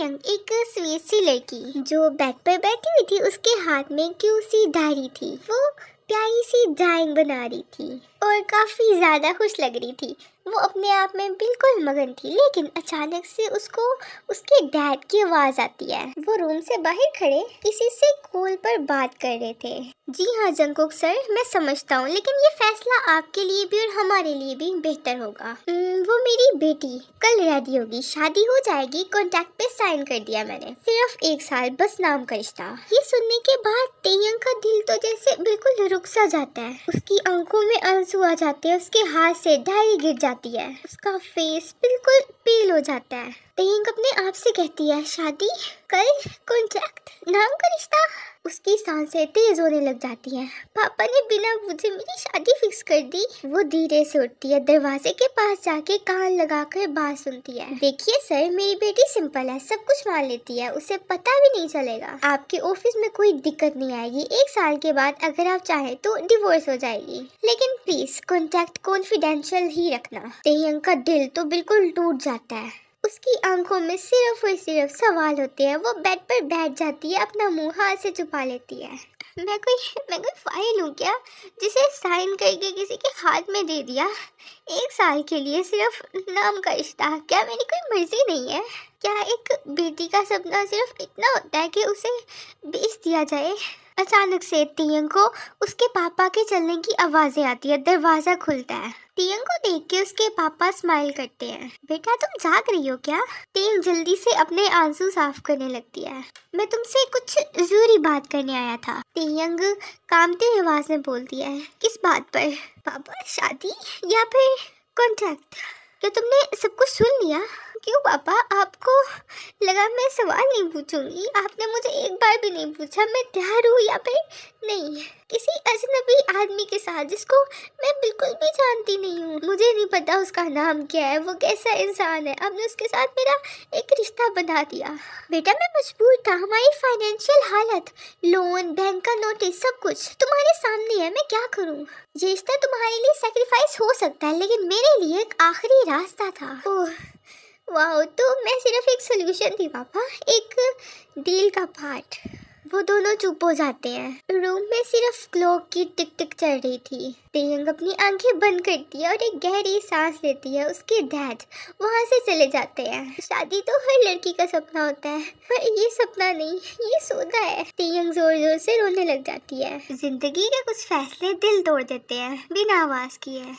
जंग एक स्वीट सी लड़की जो बेड पर बैठी हुई थी, उसके हाथ में क्यूट सी डायरी थी। वो प्यारी सी ड्राइंग बना रही थी और काफी ज्यादा खुश लग रही थी। वो अपने आप में बिल्कुल मगन थी, लेकिन अचानक से उसको उसके डैड की आवाज आती है। वो रूम से बाहर खड़े किसी से कॉल पर बात कर रहे थे। जी हाँ जंगकुक सर, मैं समझता हूँ, लेकिन ये फैसला आपके लिए भी और हमारे लिए भी बेहतर होगा। वो मेरी बेटी कल रेडी होगी, शादी हो जाएगी, कॉन्ट्रैक्ट पे साइन कर दिया मैंने, सिर्फ 1 साल, बस नाम का रिश्ता। ये सुनने के बाद तेयंग का दिल तो जैसे बिल्कुल रुक सा जाता है। उसकी आंखों में आंसू आ जाते हैं, उसके हाथ से डायरी गिर जाती है, उसका फेस बिल्कुल पील हो जाता है। तेयंग अपने आप से कहती है, शादी कल, कॉन्ट्रैक्ट, नाम का रिश्ता। उसकी सांसें तेज होने लग जाती हैं। पापा ने बिना पूछे मेरी शादी फिक्स कर दी। वो धीरे से उठती है, दरवाजे के पास जाके कान लगाकर बात सुनती है। देखिए सर, मेरी बेटी सिंपल है, सब कुछ मान लेती है, उसे पता भी नहीं चलेगा। आपके ऑफिस में कोई दिक्कत नहीं आएगी। 1 साल के बाद अगर आप चाहे तो डिवोर्स हो जाएगी, लेकिन प्लीज कॉन्टैक्ट कॉन्फिडेंशियल ही रखना। तेयंग का दिल तो बिल्कुल टूट जाता है। उसकी आंखों में सिर्फ और सिर्फ सवाल होते हैं। वो बेड पर बैठ जाती है, अपना मुंह हाथ से छुपा लेती है। मैं कोई फाइल हूँ क्या, जिसे साइन करके किसी के हाथ में दे दिया? 1 साल के लिए सिर्फ नाम का रिश्ता, क्या मेरी कोई मर्जी नहीं है? क्या एक बेटी का सपना सिर्फ इतना होता है कि उसे बेच दिया जाए? अचानक से तेयंग को उसके पापा के चलने की आवाजें आती है। दरवाजा खुलता है। तेयंग को देख के उसके पापा स्माइल करते हैं। बेटा तुम जाग रही हो क्या? तेयंग जल्दी से अपने आंसू साफ करने लगती है। मैं तुमसे कुछ जरूरी बात करने आया था, तेयंग कांपती आवाज में बोलती है। किस बात पर? पापा, शादी या फिर कॉन्ट्रैक्ट? क्या तुमने सब कुछ सुन लिया? क्यों पापा, आपको लगा मैं सवाल नहीं पूछूंगी? आपने मुझे एक बार भी नहीं पूछा मैं तैयार हूँ या फिर नहीं, किसी अजनबी आदमी के साथ जिसको मैं बिल्कुल भी जानती नहीं हूँ। मुझे नहीं पता उसका नाम क्या है, वो कैसा इंसान है। आपने उसके साथ मेरा एक रिश्ता बना दिया। बेटा मैं मजबूर था, हमारी फाइनेंशियल हालत, लोन, बैंक का नोटिस, सब कुछ तुम्हारे सामने है, मैं क्या करूँ? ये रिश्ता तुम्हारे लिए सेक्रीफाइस हो सकता है, लेकिन मेरे लिए एक आखिरी रास्ता था। ओह वाह, तो मैं सिर्फ एक सोल्यूशन थी पापा, एक डील का पार्ट। वो दोनों चुप हो जाते हैं। रूम में सिर्फ क्लॉक की टिक टिक चल रही थी। तेयंग अपनी आंखें बंद करती है और एक गहरी सांस लेती है। उसके डैड वहाँ से चले जाते हैं। शादी तो हर लड़की का सपना होता है, पर ये सपना नहीं, ये सौदा है। तेयंग जोर जोर से रोने लग जाती है। जिंदगी के कुछ फैसले दिल तोड़ देते हैं बिना आवाज किए।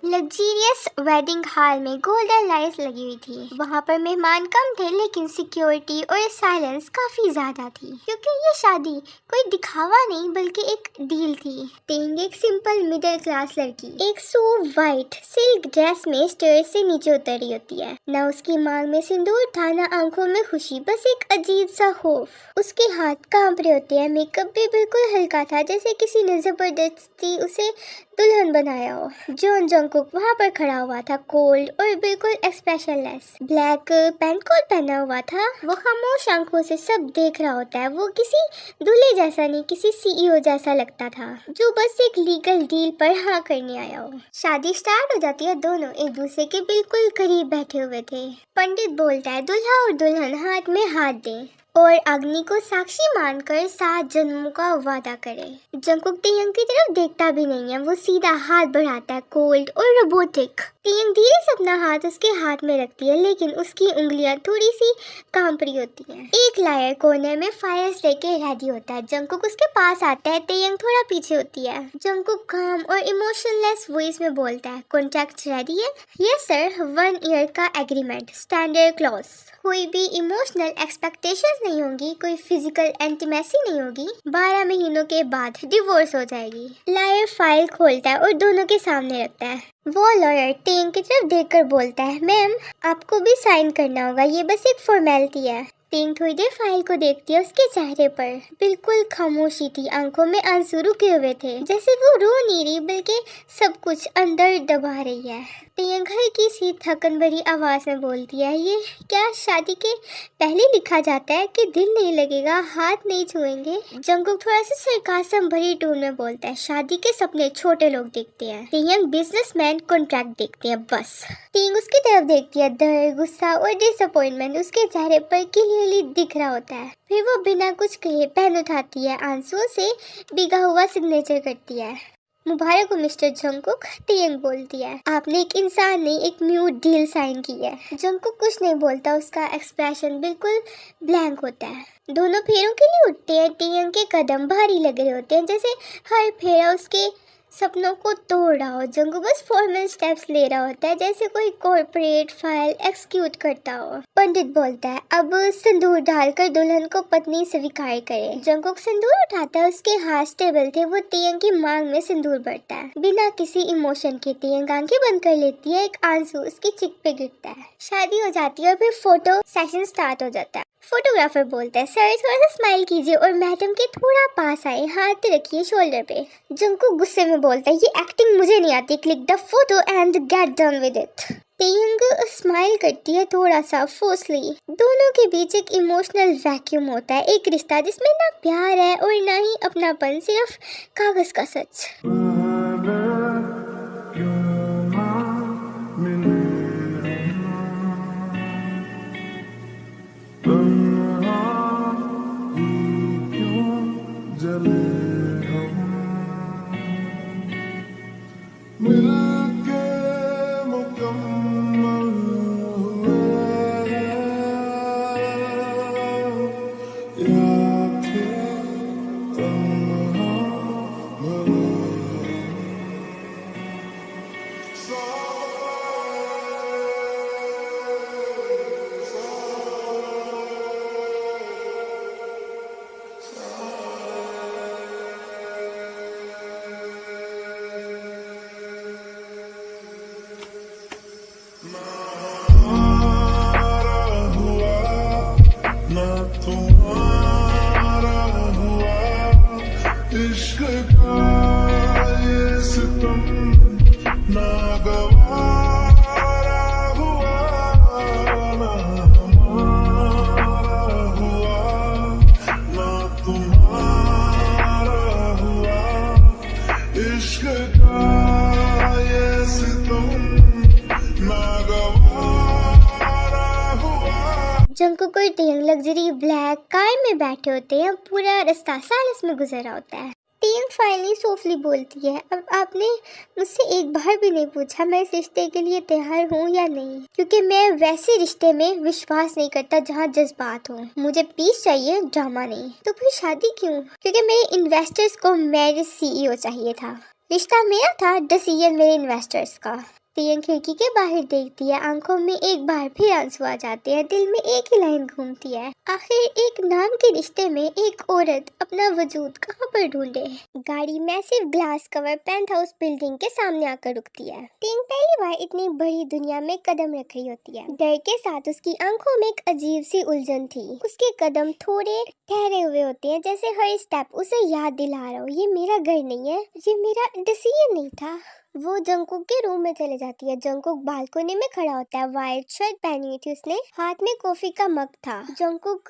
लग्जीरियस वेडिंग हॉल में गोल्डन लाइट्स लगी हुई थी। वहाँ पर मेहमान कम थे, लेकिन सिक्योरिटी और साइलेंस काफी ज्यादा थी, क्योंकि ये शादी कोई दिखावा नहीं बल्कि एक डील थी। तेयंग एक सिंपल मिडिल क्लास लड़की एक सो वाइट सिल्क ड्रेस में स्टेयर से नीचे उतर रही होती है। ना उसकी मांग में सिंदूर था, ना आंखों में खुशी, बस एक अजीब सा खौफ। उसके हाथ कांप रहे होते हैं, मेकअप भी बिल्कुल हल्का था, जैसे किसी ने जबरदस्ती उसे दुल्हन बनाया हो। जॉन जंगकुक वहाँ पर खड़ा हुआ था, कोल्ड और बिल्कुल एक्सप्रेशनलेस। ब्लैक पैंट कोट पहना हुआ था। वो खामोश आंखों से सब देख रहा होता है। वो किसी दूल्हे जैसा नहीं, किसी सीईओ जैसा लगता था, जो बस एक लीगल डील पर हाँ करने आया हो। शादी स्टार्ट हो जाती है। दोनों एक दूसरे के बिल्कुल करीब बैठे हुए थे। पंडित बोलता है, दूल्हा और दुल्हन हाथ में हाथ दें। और अग्नि को साक्षी मानकर 7 जन्मों का वादा करे। जंगकुक तेयंग की तरफ देखता भी नहीं है, वो सीधा हाथ बढ़ाता है, कोल्ड और रोबोटिक। तेयंग धीरे से अपना हाथ उसके हाथ में रखती है, लेकिन उसकी उंगलियां थोड़ी सी कांप रही होती हैं। एक लायर कोने में फायर्स लेके रेडी होता है। जंगकुक उसके पास आता है, तेयंग थोड़ा पीछे होती है। जंगकुक काम और इमोशनलेस वॉइस में बोलता है, कॉन्ट्रैक्ट रेडी है? यस सर, 1 ईयर का एग्रीमेंट, स्टैंडर्ड क्लॉज। कोई भी इमोशनल एक्सपेक्टेशंस नहीं होंगी, कोई फिजिकल इंटीमेसी नहीं होगी। 12 महीनों के बाद डिवोर्स हो जाएगी। लायर फाइल खोलता है और दोनों के सामने रखता है। वो लॉयर तेयंग की तरफ देखकर बोलता है, मैम आपको भी साइन करना होगा, ये बस एक फॉर्मेलिटी है। तेयंग थोड़ी देर फाइल को देखती है। उसके चेहरे पर बिल्कुल खामोशी थी, आंखों में आंसू रुके हुए थे, जैसे वो रो नहीं रही बल्कि सब कुछ अंदर दबा रही है। तेयंग हल्की सी थकन भरी आवाज में बोलती है, ये क्या शादी के पहले लिखा जाता है कि दिल नहीं लगेगा, हाथ नहीं छुएंगे? जंगकुक थोड़ा सा सरकास्म भरी टोन में बोलता है, शादी के सपने छोटे लोग देखते हैं, तेयंग बिजनेसमैन कॉन्ट्रैक्ट देखते हैं बस। तेयंग उसकी तरफ देखती है, दर्द, गुस्सा और डिसअपॉइंटमेंट उसके चेहरे पर क्लियरली दिख रहा होता है। फिर वो बिना कुछ कहे पेन उठाती है, आंसुओं से भीगा हुआ सिग्नेचर करती है। मुबारक हो मिस्टर जंगकुक, तेयंग बोलती है। आपने एक इंसान नहीं, एक म्यूट डील साइन की है। जंगकुक कुछ नहीं बोलता, उसका एक्सप्रेशन बिल्कुल ब्लैंक होता है। दोनों फेरों के लिए उठते हैं। तेयंग के कदम भारी लग रहे होते हैं, जैसे हर फेरा उसके सपनों को तोड़ रहा हो। जंगकुक बस फॉर्मल स्टेप्स ले रहा होता है, जैसे कोई कॉर्पोरेट फाइल एक्सिक्यूट करता हो। पंडित बोलता है, अब सिंदूर डालकर दुल्हन को पत्नी स्वीकार करे। जंगकुक सिंदूर उठाता है, उसके हाथ स्टेबल थे। वो तेयंग की मांग में सिंदूर भरता है, बिना किसी इमोशन के। तेयंग आंखें बंद कर लेती है, एक आंसू उसकी चिक पे गिरता है। शादी हो जाती है और फिर फोटो सेशन स्टार्ट हो जाता है। फोटोग्राफर बोलता है, सर थोड़ा सा स्माइल कीजिए और मैडम के थोड़ा पास आए, हाथ रखिए शोल्डर पे। जंगकुक गुस्से में बोलता है, ये एक्टिंग मुझे नहीं आती, click the photo and get done with it. तेयंग स्माइल करती है थोड़ा सा फोर्सली। दोनों के बीच एक इमोशनल वैक्यूम होता है, एक रिश्ता जिसमें ना प्यार है और ना ही अपनापन, सिर्फ कागज का सच। जंगकुक और तेयंग लग्जरी ब्लैक कार में बैठे होते हैं। पूरा रास्ता साइलेंस में गुजरा होता है। तेयंग फाइनली सॉफ्टली बोलती है, अब आपने मुझसे एक बार भी नहीं पूछा मैं इस रिश्ते के लिए तैयार हूँ या नहीं, क्योंकि मैं वैसे रिश्ते में विश्वास नहीं करता जहाँ जज्बात हो। मुझे पीस चाहिए, ड्रामा नहीं। तो फिर शादी क्यों? क्योंकि मेरे इन्वेस्टर्स को मेरे CEO चाहिए था। रिश्ता मेरा था, डिसीजन मेरे इन्वेस्टर्स का। तेयंग खिड़की के बाहर देखती है, आंखों में एक बार फिर आंसू आ जाते हैं, दिल में एक ही लाइन घूमती है, आखिर एक नाम के रिश्ते में एक औरत अपना वजूद कहाँ पर ढूंढे। गाड़ी massive glass cover paint house building के सामने आकर रुकती है। तेयंग पहली बार इतनी बड़ी दुनिया में कदम रख रही होती है। डर के साथ उसकी आंखों में एक अजीब सी उलझन थी। उसके कदम थोड़े ठहरे हुए होते हैं, जैसे हर स्टेप उसे याद दिला रहा हो, ये मेरा घर नहीं है, ये मेरा डिसीजन नहीं था। वो जंकुक के रूम में चले जाती है। जंकुक बालकनी में खड़ा होता है, व्हाइट शर्ट पहनी हुई थी उसने, हाथ में कॉफी का मग था। जंकुक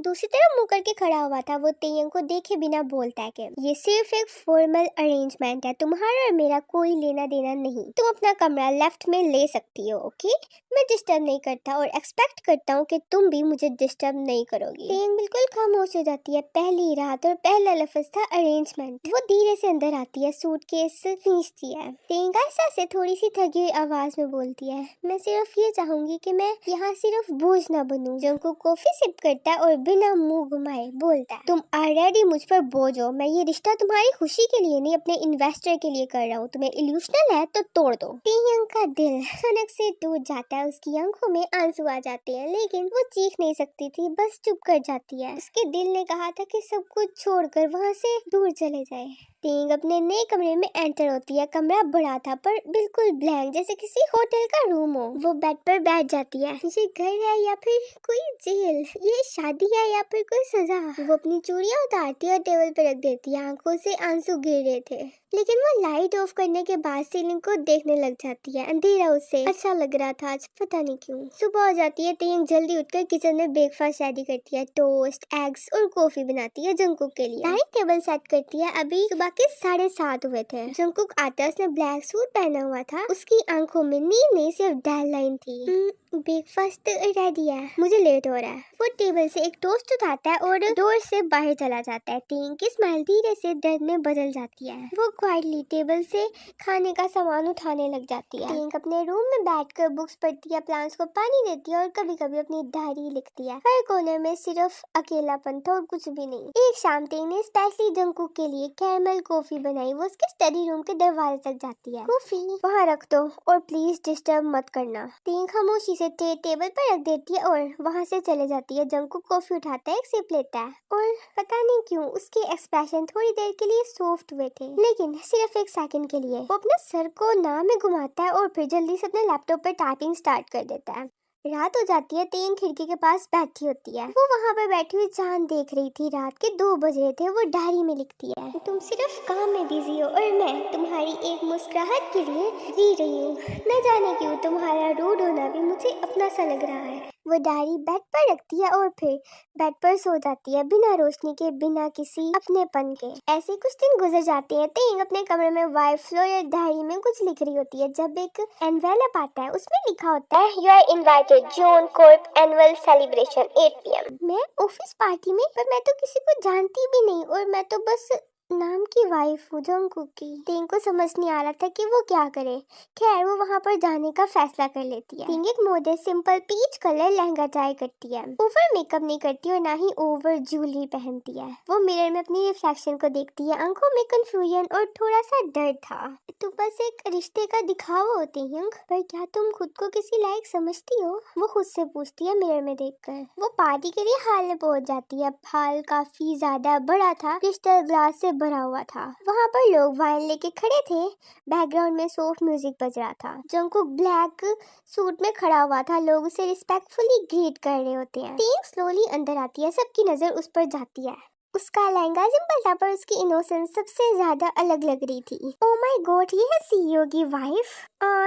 दूसरी तरफ मुंह करके खड़ा हुआ था। वो तेयंग को देखे बिना बोलता है कि ये सिर्फ एक फॉर्मल अरेंजमेंट है, तुम्हारा और मेरा कोई लेना देना नहीं, तुम अपना कमरा लेफ्ट में ले सकती हो, ओके? मैं डिस्टर्ब नहीं करता और एक्सपेक्ट करता हूँ कि तुम भी मुझे डिस्टर्ब नहीं करोगी। तेयंग बिल्कुल खामोश हो जाती है। पहली रात और पहला लफ्ज था अरेंजमेंट। वो धीरे से अंदर आती है, सूटकेस खींचती है। तेयंग ऐसा से थोड़ी सी थकी हुई आवाज में बोलती है, मैं सिर्फ ये चाहूंगी कि मैं यहाँ सिर्फ बोझ ना बनूं। जंकुक कॉफी सिप करता है और बिना मुंह घुमाए बोलता है, तुम ऑलरेडी मुझ पर बोझ हो। मैं ये रिश्ता तुम्हारी खुशी के लिए नहीं, अपने इन्वेस्टर के लिए कर रहा हूँ। तुम्हें इल्यूशनल है तो तोड़ दो। तेयंग का दिल सनक से टूट जाता है। उसकी आंखों में आंसू आ जाते हैं, लेकिन वो चीख नहीं सकती थी, बस चुप कर जाती है। उसके दिल ने कहा था कि सब कुछ छोड़कर वहाँ से दूर चले जाए। तेयंग अपने नए कमरे में एंटर होती है। कमरा बड़ा था पर बिल्कुल ब्लैंक, जैसे किसी होटल का रूम हो। वो बेड पर बैठ जाती है। ये घर है या फिर कोई जेल? ये शादी है या फिर कोई सजा? वो अपनी चूड़ियां उतारती है और टेबल पर रख देती है। आंखों से आंसू गिर रहे थे, लेकिन वो लाइट ऑफ करने के बाद सीलिंग को देखने लग जाती है। अंधेरा उसे अच्छा लग रहा था आज, पता नहीं क्यों। सुबह हो जाती है। तेयंग जल्दी उठकर किचन में ब्रेकफास्ट रेडी करती है। टोस्ट, एग्स और कॉफी बनाती है जंकुक के लिए। डाइनिंग टेबल सेट करती है। अभी सुबह के 7:30 हुए थे। जंकुक आता है, उसने ब्लैक सूट पहना हुआ था। उसकी आंखों में नींद नहीं, सिर्फ डल लाइन थी। ब्रेकफास्ट रेडी है, मुझे लेट हो रहा है। वो टेबल से एक टोस्ट उठाता है और डोर से बाहर चला जाता है। तेयंग की स्माइल धीरे से दर्द में बदल जाती है। वो क्वाइटली टेबल से खाने का सामान उठाने लग जाती है। तेयंग अपने रूम में बैठकर बुक्स पढ़ती है, प्लांट्स को पानी देती है और कभी कभी अपनी डायरी लिखती है। हर कोने में सिर्फ अकेलापन था और कुछ भी नहीं। एक शाम तेयंग ने स्पेशली जंकुक के लिए कैरमल कॉफी बनाई। वो उसके स्टडी रूम के दरवाजे तक जाती है। कॉफी वहाँ रख दो और प्लीज डिस्टर्ब मत करना। तेयंग खामोशी से टेबल पर रख देती है और वहाँ से चले जाती है। जंकुक कॉफी उठाता है, एक सिप लेता है और पता नहीं क्यों उसके एक्सप्रेशन थोड़ी देर के लिए सॉफ्ट हुए थे, लेकिन सिर्फ एक सेकंड के लिए। वो अपने सर को ना में घुमाता है और फिर जल्दी से अपने लैपटॉप पर टाइपिंग स्टार्ट कर देता है। रात हो जाती है। तेयंग खिड़की के पास बैठी होती है। वो वहाँ पर बैठी हुई चांद देख रही थी। रात के 2 बजे थे। वो डायरी में लिखती है, तुम सिर्फ काम में बिजी हो और मैं तुम्हारी एक मुस्कुराहट के लिए जी रही हूँ। न जाने क्यों तुम्हारा रूड होना भी मुझे अपना सा लग रहा है। वो डायरी बेड पर रखती है और फिर बेड पर सो जाती है, बिना रोशनी के, बिना किसी अपनेपन के। ऐसे कुछ दिन गुजर जाते हैं। तेयंग अपने कमरे में वाइट फ्लोरल डायरी में कुछ लिख रही होती है जब एक एनवेलप आता है। उसमें लिखा होता है, you are invited John Corp annual celebration 8 PM। मैं ऑफिस पार्टी में, पर मैं तो किसी को जानती भी नहीं और मैं तो बस नाम की वाइफ हूँ जंकुक की। तेयंग को समझ नहीं आ रहा था कि वो क्या करे। खैर वो वहाँ पर जाने का फैसला कर लेती है। तेयंग एक modern simple peach colour lehenga try करती है। ओवर मेकअप नहीं करती और ना ही ओवर ज्वेलरी पहनती है। वो मिरर में अपनी रिफ्लेक्शन को देखती है। आंखों में कंफ्यूजन और थोड़ा सा डर था। तो बस एक रिश्ते का दिखावा हो तेयंग, पर क्या तुम खुद को किसी लायक समझती हो? वो खुद से पूछती है मिरर में देखकर। वो पार्टी के लिए हाल में पहुंच जाती है। हाल काफी ज्यादा बड़ा था, क्रिस्टल ग्लास से भरा हुआ था। वहाँ पर लोग वाइन लेके खड़े थे। बैकग्राउंड में सॉफ्ट म्यूजिक बज रहा था। जंकुक ब्लैक सूट में खड़ा हुआ था। लोग उसे रिस्पेक्टफुली ग्रीट कर रहे होते हैं। तेयंग स्लोली अंदर आती है। सबकी नजर उस पर जाती है। उसका लहंगा सिंपल था पर उसकी इनोसेंस सबसे ज्यादा अलग लग रही थी। ओह माय गॉड, ये है सीईओ की वाइफ।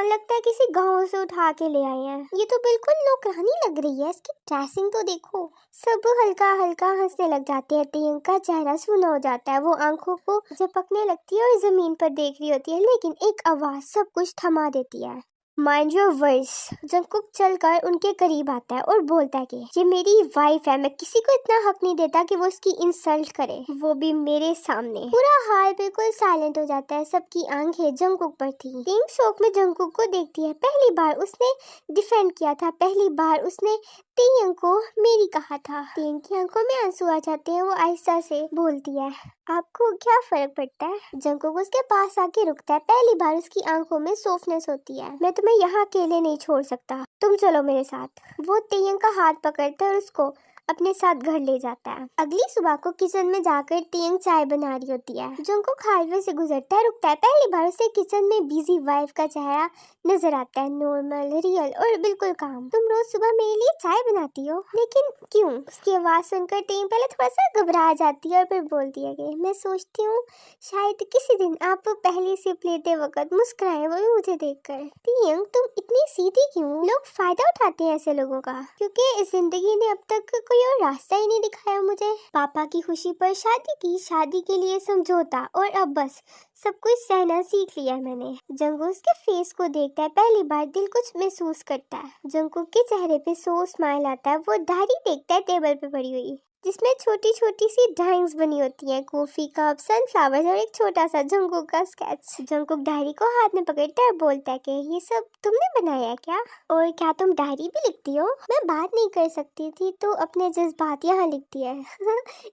लगता है किसी गांव से उठा के ले आए हैं। ये तो बिल्कुल नौकरानी लग रही है। इसकी ड्रेसिंग तो देखो। सब हल्का हल्का हंसने लग जाते हैं। तेयंग का चेहरा सूना हो जाता है। वो आंखों को झपकने लगती है और जमीन पर देख रही होती है, लेकिन एक आवाज सब कुछ थमा देती है, माइंड योर वर्ड्स। जंकुक चलकर उनके करीब आता है और बोलता है कि ये मेरी वाइफ है, मैं किसी को इतना हक नहीं देता कि वो उसकी इंसल्ट करे, वो भी मेरे सामने। पूरा हाल बिल्कुल साइलेंट हो जाता है। सबकी आंखें जंकुक पर थी। तेयंग शौक में जंकुक को देखती है। पहली बार उसने डिफेंड किया था, पहली बार उसने तेयंग को मेरी कहा था। तेयंग की आंखों में आंसू आ जाते हैं। वो आहिस्ता से बोलती है, आपको क्या फर्क पड़ता है? जंकुक उसके पास आके रुकता है। पहली बार उसकी आंखों में सॉफ्टनेस होती है। मैं तुम्हें यहाँ अकेले नहीं छोड़ सकता, तुम चलो मेरे साथ। वो तेयंग का हाथ पकड़ता है और उसको अपने साथ घर ले जाता है। अगली सुबह को किचन में जाकर टियांग चाय बना रही होती है। जंगकुक हाईवे से गुजरता है, रुकता है। पहली बार उसे किचन में बिजी वाइफ का चेहरा नजर आता है, नॉर्मल, रियल और बिल्कुल काम। तुम रोज सुबह मेरे लिए चाय बनाती हो, लेकिन क्यों? उसकी आवाज सुनकर टियांग पहले थोड़ा सा घबरा जाती है और फिर बोलती है कि मैं सोचती हूँ शायद किसी दिन आप पहली सिप लेते वक्त मुस्कुराए, वो भी मुझे देखकर। टियांग तुम इतनी सीधी क्यों? लोग फायदा उठाते हैं ऐसे लोगों का, क्योंकि जिंदगी ने अब तक कोई और रास्ता ही नहीं दिखाया मुझे। पापा की खुशी पर शादी की, शादी के लिए समझौता, और अब बस सब कुछ सहना सीख लिया मैंने। जंगकुक उसके फेस को देखता है, पहली बार दिल कुछ महसूस करता है। जंगकुक के चेहरे पे सो स्माइल आता है। वो डायरी देखता है टेबल पे पड़ी हुई, जिसमें छोटी छोटी सी ड्राइंग्स बनी होती हैं, कॉफी कप, सनफ्लावर्स और एक छोटा सा जंगकुक का स्केच। जंगकुक डायरी को हाथ में पकड़ता है और बोलता है कि ये सब तुमने बनाया है क्या? और क्या तुम डायरी भी लिखती हो? मैं बात नहीं कर सकती थी तो अपने जज्बात यहाँ लिखती है।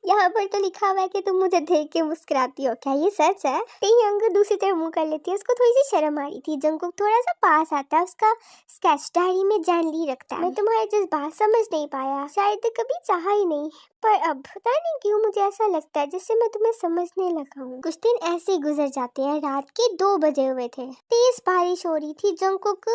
यहाँ पर तो लिखा हुआ है कि तुम मुझे देख के मुस्कुराती हो, क्या ये सच है? टियांग दूसरी तरफ मुंह कर लेती है, उसको थोड़ी सी शर्म आ रही थी। जंगकुक थोड़ा सा पास आता है, उसका स्केच डायरी में जान ली रखता है। मैं तुम्हारे जज्बात समझ नहीं पाया, शायद कभी चाहा ही नहीं, पर अब पता नहीं क्यों मुझे ऐसा लगता है जैसे मैं तुम्हें समझने लगा हूँ। कुछ दिन ऐसे गुजर जाते हैं। रात के 2 बजे हुए थे, तेज बारिश हो रही थी। जंगकुक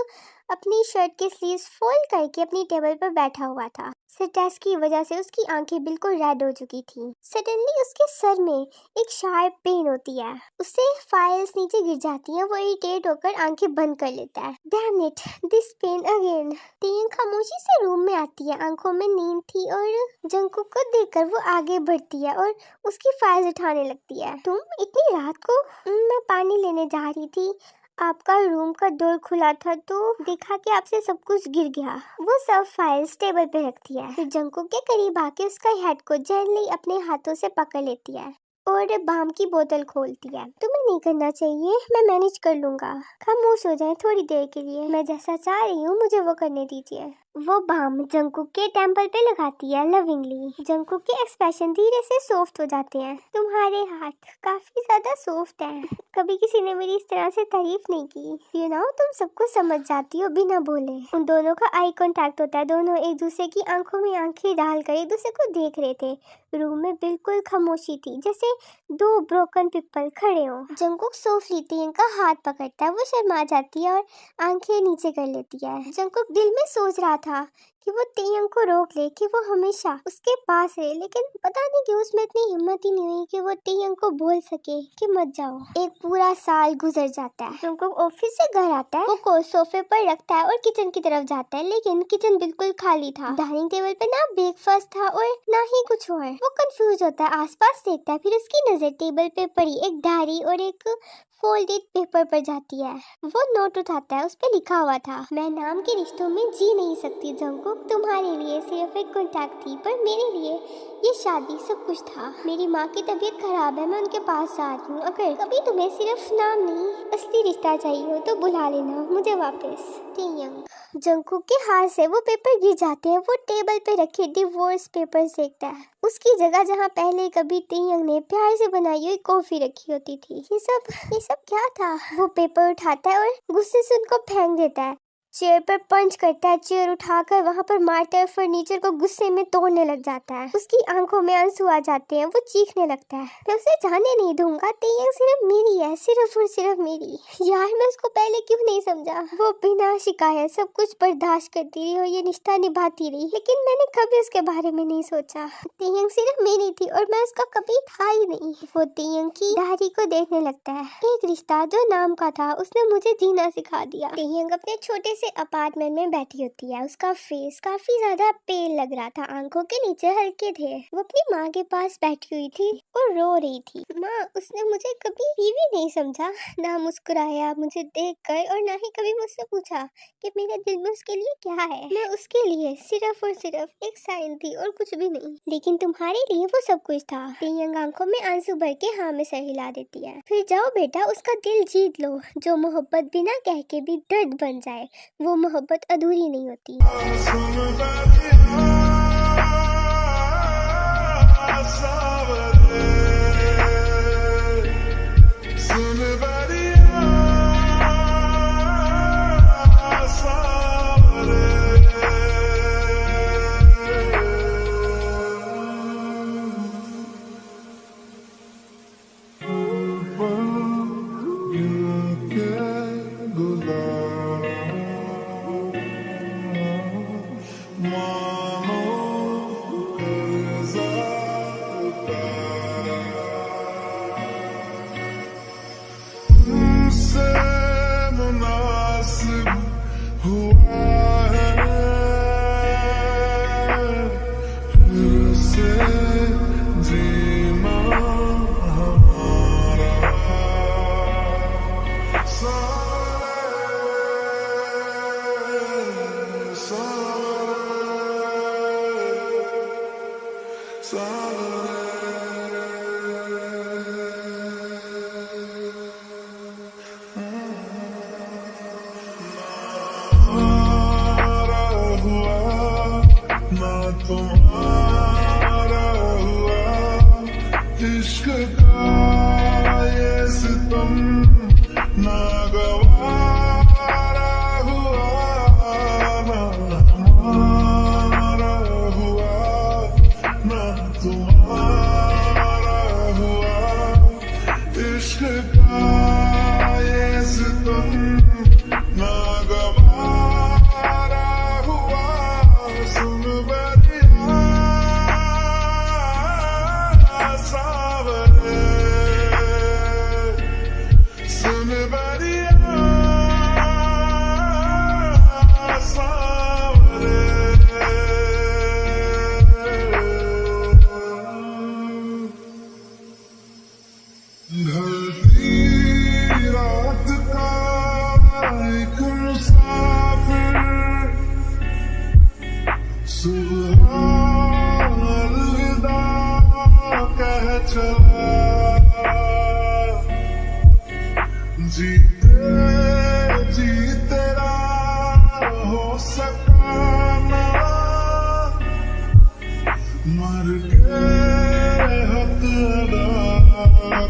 अपनी शर्ट के स्लीव्स फोल्ड करके अपनी टेबल पर बैठा हुआ था। स्ट्रेस की वजह से उसकी आंखें बिल्कुल रेड हो चुकी थी। सडनली उसके सर में एक शार्प पेन होती है, उससे फाइल्स नीचे गिर जाती हैं। वो इरिटेट होकर आंखें बंद कर लेता है। Damn it, this pen again. टियांग खामोशी से रूम में आती है, आंखों में नींद थी और जंगकुक को देखकर वो आगे बढ़ती है और उसकी फाइल्स उठाने लगती है। तुम इतनी रात को? मैं पानी लेने जा रही थी, आपका रूम का डोर खुला था तो देखा कि आपसे सब कुछ गिर गया। वो सब फाइल्स टेबल पे रखती है, फिर जंगकुक के करीब आके उसका हेड को जेंटली अपने हाथों से पकड़ लेती है और बाम की बोतल खोलती है। तुम्हें नहीं करना चाहिए, मैं मैनेज कर लूंगा। खामोश हो जाए थोड़ी देर के लिए, मैं जैसा चाह रही हूँ मुझे वो करने दीजिए। वो बाम जंगकुक के टेम्पल पे लगाती है लविंगली। जंगकुक के एक्सप्रेशन धीरे से सॉफ्ट हो जाते हैं। तुम्हारे हाथ काफी ज्यादा सॉफ्ट हैं। कभी किसी ने मेरी इस तरह से तारीफ नहीं की। यू नो, तुम सबको समझ जाती हो बिना बोले। उन दोनों का आई कांटेक्ट होता है। दोनों एक दूसरे की आंखों में आंखें डालकर एक दूसरे को देख रहे थे। रूम में बिल्कुल खामोशी थी, जैसे 2 ब्रोकन पीपल खड़े हो। जंगकुक सॉफ्टली टियांग का हाथ पकड़ता है। वो शर्मा जाती है और आंखें नीचे कर लेती है। जंगकुक दिल में सोच रहा था कि वो टियांग को रोक ले, कि वो हमेशा उसके पास रहे, लेकिन पता नहीं क्यों उसमें इतनी हिम्मत ही नहीं हुई कि वो टियांग को बोल सके कि मत जाओ। एक पूरा साल गुजर जाता है। जंगकुक ऑफिस से घर आता है, वो को सोफे पर रखता है और किचन की तरफ जाता है, लेकिन किचन बिल्कुल खाली था। डाइनिंग टेबल पे ना ब्रेकफास्ट था और ना ही कुछ और। वो कंफ्यूज होता है, आसपास देखता है, फिर उसकी नजर टेबल पे पड़ी एक डायरी और एक फोल्डेड पेपर पर जाती है। वो नोट उठाता है, उस पे लिखा हुआ था, मैं नाम के रिश्तों में जी नहीं सकती जंगकुक, तुम्हारे लिए सिर्फ एक कॉन्टैक्ट थी, पर मेरे लिए ये शादी सब कुछ था। मेरी माँ की तबीयत खराब है, मैं उनके पास आ रही हूँ। अगर कभी तुम्हें सिर्फ नाम नहीं असली रिश्ता चाहिए हो तो बुला लेना मुझे वापस। टियांग। जंगकुक के हाथ से वो पेपर गिर जाते हैं। वो टेबल पे रखे डिवोर्स पेपर देखता है। उसकी जगह जहाँ पहले कभी टियांग ने प्यार से बनाई हुई कॉफी रखी होती थी। ये सब क्या था? वो पेपर उठाता है और गुस्से से उनको फेंक देता है। चेयर पर पंच करता है, चेयर उठाकर वहाँ पर मारता है, फर्नीचर को गुस्से में तोड़ने लग जाता है। उसकी आंखों में आंसू आ जाते हैं, वो चीखने लगता है, मैं उसे जाने नहीं दूंगा, टियांग सिर्फ मेरी है, सिर्फ और सिर्फ मेरी। यार मैं उसको पहले क्यों नहीं समझा? वो बिना शिकायत सब कुछ बर्दाश्त करती रही और ये रिश्ता निभाती रही, लेकिन मैंने कभी उसके बारे में नहीं सोचा। टियांग सिर्फ मेरी थी और मैं उसका कभी था ही नहीं। वो टियांग की डायरी को देखने लगता है। एक रिश्ता जो नाम का था, उसने मुझे जीना सिखा दिया। टियांग अपने छोटे से अपार्टमेंट में बैठी होती है। उसका फेस काफी ज्यादा पेल लग रहा था, आंखों के नीचे हल्के थे। वो अपनी माँ के पास बैठी हुई थी और रो रही थी। माँ, उसने मुझे कभी बीवी नहीं समझा, ना मुस्कुराया मुझे देखकर और ना ही कभी मुझसे पूछा कि मेरे दिल में उसके लिए क्या है। मैं उसके लिए सिर्फ और सिर्फ एक साइन थी और कुछ भी नहीं, लेकिन तुम्हारे लिए वो सब कुछ था। टियांग आंखों में आंसू भर के हाँ में सर हिला देती है। फिर जाओ बेटा, उसका दिल जीत लो। जो मोहब्बत बिना कह के भी दर्द बन जाए, वो मोहब्बत अधूरी नहीं होती। ना तुम्हारा हुआ इश्क का ये सितम, ना गवारा हुआ ना हमारा हुआ, ना तुम्हारा हुआ इश्क का ये सितम, ना गवारा हुआ। सुन बरिया सावरे, सुन बरिया सावरे, ढलती रात का एक मुसाफिर, सुबह अलविदा कह चला, जीते जी तेरा हो सका ना, मर के हक अदा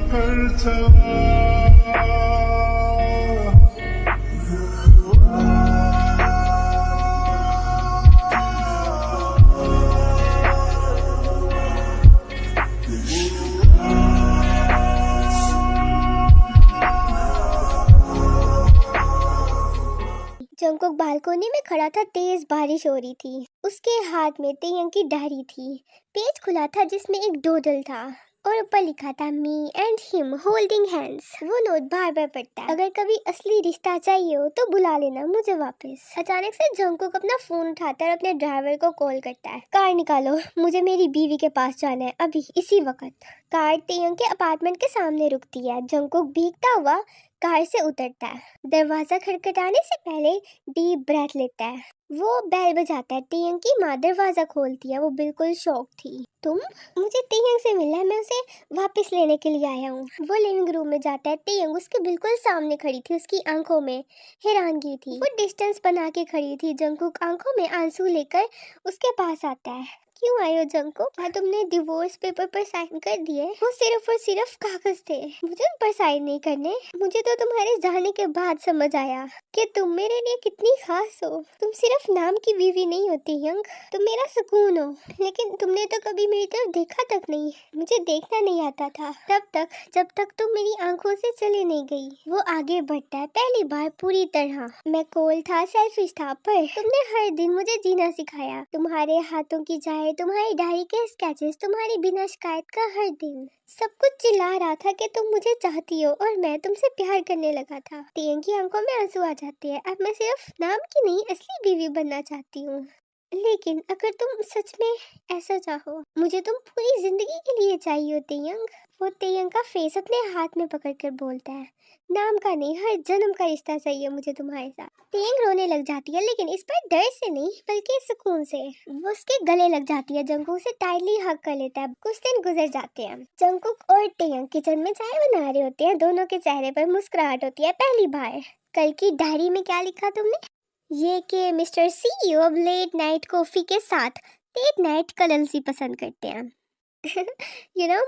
कर चला। जंगकुक बालकोनी में खड़ा था। तेज बारिश हो रही थी। उसके हाथ में तेयंग की डायरी थी। पेज खुला था जिसमें एक डोडल था और ऊपर लिखा था me and him holding hands. वो नोट बार बार पढ़ता है। अगर कभी असली रिश्ता चाहिए हो तो बुला लेना मुझे वापस। अचानक से जंगकुक अपना फोन उठाता है और अपने ड्राइवर को कॉल करता है। कार निकालो, मुझे मेरी बीवी के पास जाना है अभी इसी वक्त। कार तेयंग के अपार्टमेंट के सामने रुकती है। जंगकुक भीगता हुआ कार से उतरता है। दरवाजा खटखटाने से पहले डीप ब्रेथ लेता है। वो बेल बजाता है। तेयंग की माँ दरवाजा खोलती है। वो बिल्कुल शॉक थी। तुम? मुझे तेयंग से मिलना है, मैं उसे वापस लेने के लिए आया हूँ। वो लिविंग रूम में जाता है। तेयंग उसके बिल्कुल सामने खड़ी थी। उसकी आंखों में हैरानगी थी। वो डिस्टेंस बना के खड़ी थी। जंगकुक आंखों में आंसू लेकर उसके पास आता है। क्यों आए हो जंगकुक? क्या तुमने डिवोर्स पेपर पर साइन कर दिए? वो सिर्फ और सिर्फ कागज थे, मुझे उन पर साइन नहीं करने। मुझे तो तुम्हारे जाने के बाद समझ आया कि तुम मेरे लिए कितनी खास हो। तुम सिर्फ नाम की बीवी नहीं होती यंग, तुम मेरा सुकून हो। लेकिन तुमने तो कभी मेरी तरफ देखा तक नहीं। मुझे देखना नहीं आता था तब तक जब तक तुम मेरी आंखों से चली नहीं गई। वो आगे बढ़ता है। पहली बार पूरी तरह। मैं कोल्ड था, सेल्फिश था, पर तुमने हर दिन मुझे जीना सिखाया। तुम्हारे हाथों की चाय, तुम्हारी डायरी के स्केचेस, तुम्हारी बिना शिकायत का हर दिन, सब कुछ चिल्ला रहा था कि तुम मुझे चाहती हो और मैं तुमसे प्यार करने लगा था। तेयंग की आंखों में आंसू आ जाते हैं। अब मैं सिर्फ नाम की नहीं, असली बीवी बनना चाहती हूँ। लेकिन अगर तुम सच में ऐसा चाहो, मुझे तुम पूरी जिंदगी के लिए चाहिए हो तेयंग। वो तेयंग का फेस अपने हाथ में पकड़कर बोलता है, नाम का नहीं, हर जन्म का रिश्ता चाहिए मुझे तुम्हारे साथ। तेयंग रोने लग जाती है, लेकिन इस पर डर से नहीं बल्कि सुकून से। वो उसके गले लग जाती है। जंगकुक से टाइटली हग कर लेता है। कुछ दिन गुजर जाते हैं। जंगकुक और तेयंग किचन में चाय बना रहे होते हैं। दोनों के चेहरे पर मुस्कुराहट होती है पहली बार। कल की डायरी में क्या लिखा तुमने? ये कि मिस्टर सीईओ अब लेट नाइट कॉफी के साथ लेट नाइट कलंसी पसंद करते हैं।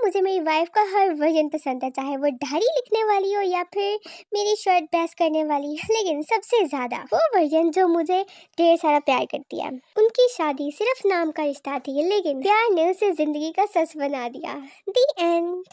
मुझे मेरी वाइफ का हर वर्जन पसंद है, चाहे वो डायरी लिखने वाली हो या फिर मेरी शर्ट प्रेस करने वाली। लेकिन सबसे ज्यादा वो वर्जन जो मुझे ढेर सारा प्यार करती है। उनकी शादी सिर्फ नाम का रिश्ता थी, लेकिन प्यार ने उसे जिंदगी का सच बना दिया। दी एंड।